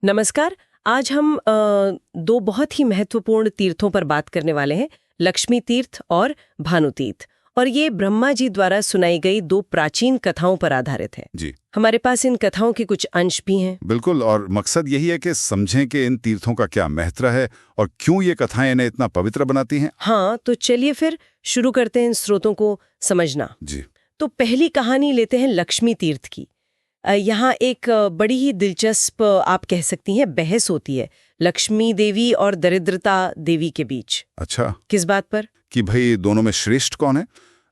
नमस्कार। आज हम दो बहुत ही महत्वपूर्ण तीर्थों पर बात करने वाले हैं, लक्ष्मी तीर्थ और भानु तीर्थ। और ये ब्रह्मा जी द्वारा सुनाई गई दो प्राचीन कथाओं पर आधारित है। जी हमारे पास इन कथाओं के कुछ अंश भी हैं। बिल्कुल। और मकसद यही है कि समझें कि इन तीर्थों का क्या महत्व है और क्यों ये कथाएं इन्हें इतना पवित्र बनाती हैं। हाँ, तो चलिए फिर शुरू करते हैं इन स्रोतों को समझना। जी तो पहली कहानी लेते हैं लक्ष्मी तीर्थ की। यहाँ एक बड़ी ही दिलचस्प आप कह सकती हैं बहस होती है लक्ष्मी देवी और दरिद्रता देवी के बीच। अच्छा, किस बात पर? कि भाई दोनों में श्रेष्ठ कौन है।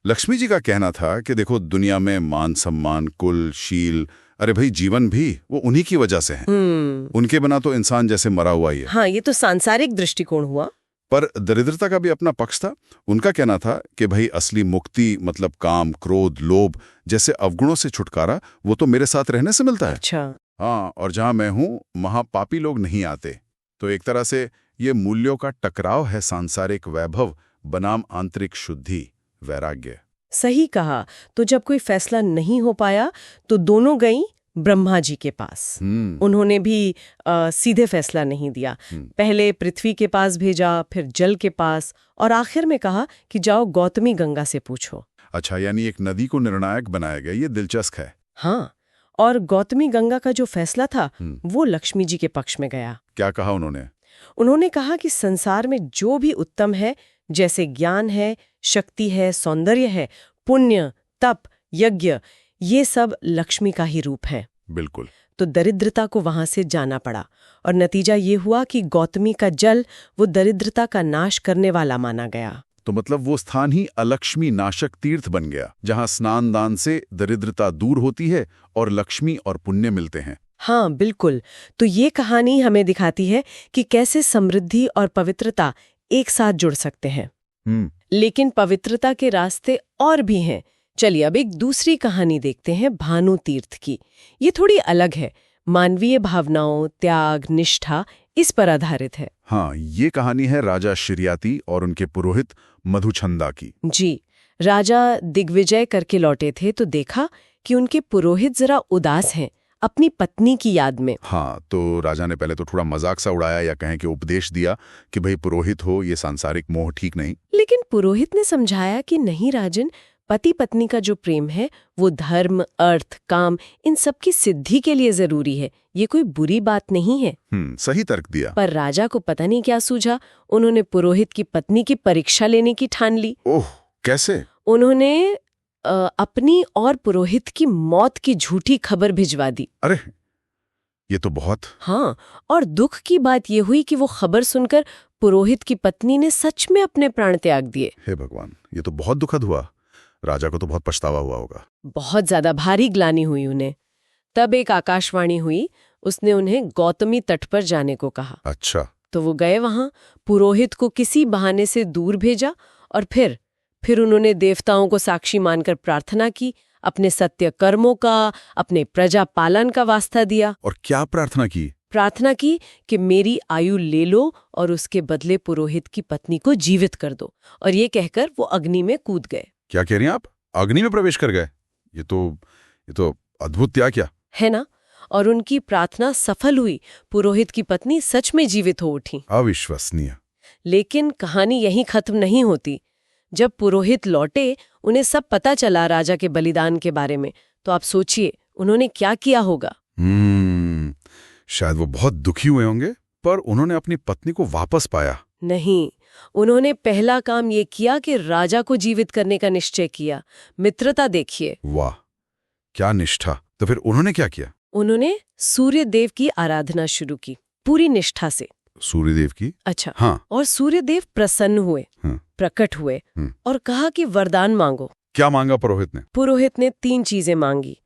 लक्ष्मी जी का कहना था कि देखो, दुनिया में मान सम्मान, कुल, शील, अरे भाई जीवन भी वो उन्हीं की वजह से है। उनके बिना तो इंसान जैसे मरा हुआ ही है। हाँ, ये तो सांसारिक दृष्टिकोण हुआ। पर दरिद्रता का भी अपना पक्ष था। उनका कहना था कि भाई असली मुक्ति मतलब काम, क्रोध, लोभ जैसे अवगुणों से छुटकारा वो तो मेरे साथ रहने से मिलता है। अच्छा। हाँ, और जहां मैं हूं वहां पापी लोग नहीं आते। तो एक तरह से ये मूल्यों का टकराव है, सांसारिक वैभव बनाम आंतरिक शुद्धि, वैराग्य। सही कहा। तो जब कोई फैसला नहीं हो पाया तो दोनों गईं ब्रह्मा जी के पास। उन्होंने भी सीधे फैसला नहीं दिया। पहले पृथ्वी के पास भेजा, फिर जल के पास, और आखिर में कहा कि जाओ गौतमी गंगा से पूछो। अच्छा, यानी एक नदी को निर्णायक बनाया गया। ये दिलचस्प है। हाँ, और गौतमी गंगा का जो फैसला था वो लक्ष्मी जी के पक्ष में गया। क्या कहा उन्होंने? उन्होंने कहा कि संसार में जो भी उत्तम है, जैसे ज्ञान है, शक्ति है, सौंदर्य है, पुण्य, तप, यज्ञ, ये सब लक्ष्मी का ही रूप है। बिल्कुल। तो दरिद्रता को वहां से जाना पड़ा, और नतीजा ये हुआ कि गौतमी का जल वो दरिद्रता का नाश करने वाला माना गया। तो मतलब वो स्थान ही अलक्ष्मी नाशक तीर्थ बन गया, जहां स्नान दान से दरिद्रता दूर होती है और लक्ष्मी और पुण्य मिलते हैं। हाँ, बिल्कुल। तो ये कहानी हमें दिखाती है कि कैसे समृद्धि और पवित्रता एक साथ जुड़ सकते हैं। लेकिन पवित्रता के रास्ते और भी हैं। चलिए अब एक दूसरी कहानी देखते हैं, भानु तीर्थ की। ये थोड़ी अलग है, मानवीय भावनाओं, त्याग, निष्ठा इस पर आधारित है। हाँ, ये कहानी है राजा शिर्याती और उनके पुरोहित मधुचंदा की। जी, राजा दिग्विजय करके लौटे थे तो देखा कि उनके पुरोहित जरा उदास हैं अपनी पत्नी की याद में। हाँ, तो राजा ने पहले तो थोड़ा मजाक सा उड़ाया, या कहें कि उपदेश दिया कि भाई पुरोहित हो, ये सांसारिक मोह ठीक नहीं। लेकिन पुरोहित ने समझाया कि नहीं राजन, पति पत्नी का जो प्रेम है वो धर्म, अर्थ, काम, इन सब की सिद्धि के लिए जरूरी है, ये कोई बुरी बात नहीं है। सही तर्क दिया। पर राजा को पता नहीं क्या सूझा, उन्होंने पुरोहित की पत्नी की परीक्षा लेने की ठान ली। ओह, कैसे? उन्होंने अपनी और पुरोहित की मौत की झूठी खबर भिजवा दी। अरे, ये तो बहुत। हाँ, और दुख की बात ये हुई कि वो खबर सुनकर पुरोहित की पत्नी ने सच में अपने प्राण त्याग दिए। हे भगवान, ये तो बहुत दुखद हुआ। राजा को तो बहुत पछतावा हुआ होगा। बहुत ज्यादा भारी ग्लानि हुई उन्हें। तब एक आकाशवाणी हुई, उसने उन्हें गौतमी तट पर जाने को कहा। अच्छा। तो वो गए वहां, पुरोहित को किसी बहाने से दूर भेजा, और फिर उन्होंने देवताओं को साक्षी मानकर प्रार्थना की, अपने सत्य कर्मों का, अपने प्रजा पालन का वास्ता दिया। और क्या प्रार्थना की? प्रार्थना की कि मेरी आयु ले लो और उसके बदले पुरोहित की पत्नी को जीवित कर दो। और ये कहकर वो अग्नि में कूद गए। क्या कह रही हैं आप? अग्नि में प्रवेश कर गए? ये तो अद्भुत त्याग क्या है ना। और उनकी प्रार्थना सफल हुई, पुरोहित की पत्नी सच में जीवित हो उठी। अविश्वसनीय। लेकिन कहानी यहीं खत्म नहीं होती। जब पुरोहित लौटे, उन्हें सब पता चला राजा के बलिदान के बारे में, तो आप सोचिए उन्होंने क्या किया होगा। शायद वो बहुत दुखी हुए होंगे, पर उन्होंने अपनी पत्नी को वापस पाया। नहीं, उन्होंने पहला काम ये किया कि राजा को जीवित करने का निश्चय किया। मित्रता देखिए। वाह, क्या निष्ठा। तो फिर उन्होंने क्या किया? उन्होंने सूर्य देव की आराधना शुरू की, पूरी निष्ठा से। सूर्यदेव की? अच्छा। हाँ। और सूर्यदेव प्रसन्न हुए, प्रकट हुए, और कहा कि वरदान मांगो। क्या मांगा पुरोहित ने? पुरोहित ने 3 चीजें मांगी।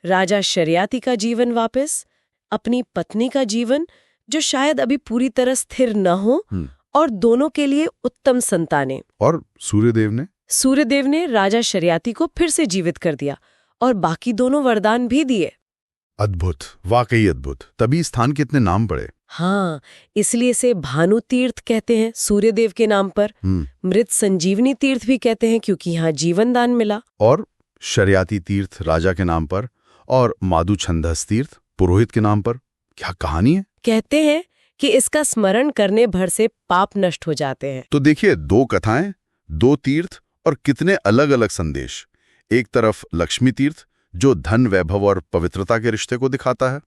राजा शिर्याती का जीवन वापस, अपनी पत्नी का जीवन जो शायद अभी पूरी तरह स्थिर न हो, और दोनों के लिए उत्तम संतानें। और सूर्यदेव ने राजा शिर्याती को फिर से जीवित कर दिया और बाकी दोनों वरदान भी दिए। अद्भुत, वाकई अद्भुत। तभी स्थान के इतने नाम पड़े। हाँ, इसलिए इसे भानु तीर्थ कहते हैं, सूर्यदेव के नाम पर। मृत संजीवनी तीर्थ भी कहते हैं क्योंकि यहाँ जीवन दान मिला। और शिर्याती तीर्थ राजा के नाम पर, और माधुछंदस तीर्थ पुरोहित के नाम पर। क्या कहानी है। कहते हैं कि इसका स्मरण करने भर से पाप नष्ट हो जाते हैं। तो देखिए, 2 कथाएं, 2 तीर्थ और कितने अलग अलग संदेश। एक तरफ लक्ष्मी तीर्थ जो धन, वैभव और पवित्रता के रिश्ते को दिखाता है,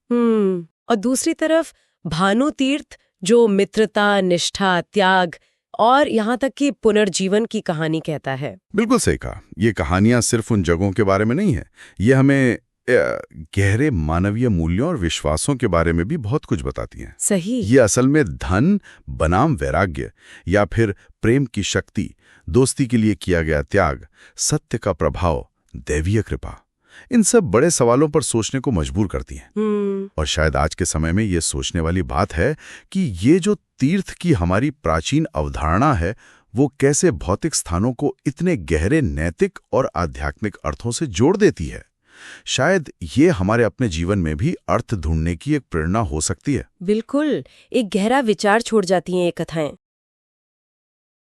और दूसरी तरफ भानु तीर्थ जो मित्रता, निष्ठा, त्याग और यहाँ तक कि पुनर्जीवन की कहानी कहता है। बिल्कुल सही कहा। ये कहानियां सिर्फ उन जगहों के बारे में नहीं है, ये हमें गहरे मानवीय मूल्यों और विश्वासों के बारे में भी बहुत कुछ बताती हैं। सही। ये असल में धन बनाम वैराग्य या फिर प्रेम की शक्ति, दोस्ती के लिए किया गया त्याग, सत्य का प्रभाव, दैवीय कृपा, इन सब बड़े सवालों पर सोचने को मजबूर करती हैं। और शायद आज के समय में ये सोचने वाली बात है कि ये जो तीर्थ की हमारी प्राचीन अवधारणा है, वो कैसे भौतिक स्थानों को इतने गहरे नैतिक और आध्यात्मिक अर्थों से जोड़ देती है। शायद ये हमारे अपने जीवन में भी अर्थ ढूंढने की एक प्रेरणा हो सकती है। बिल्कुल, एक गहरा विचार छोड़ जाती हैं ये कथाएं।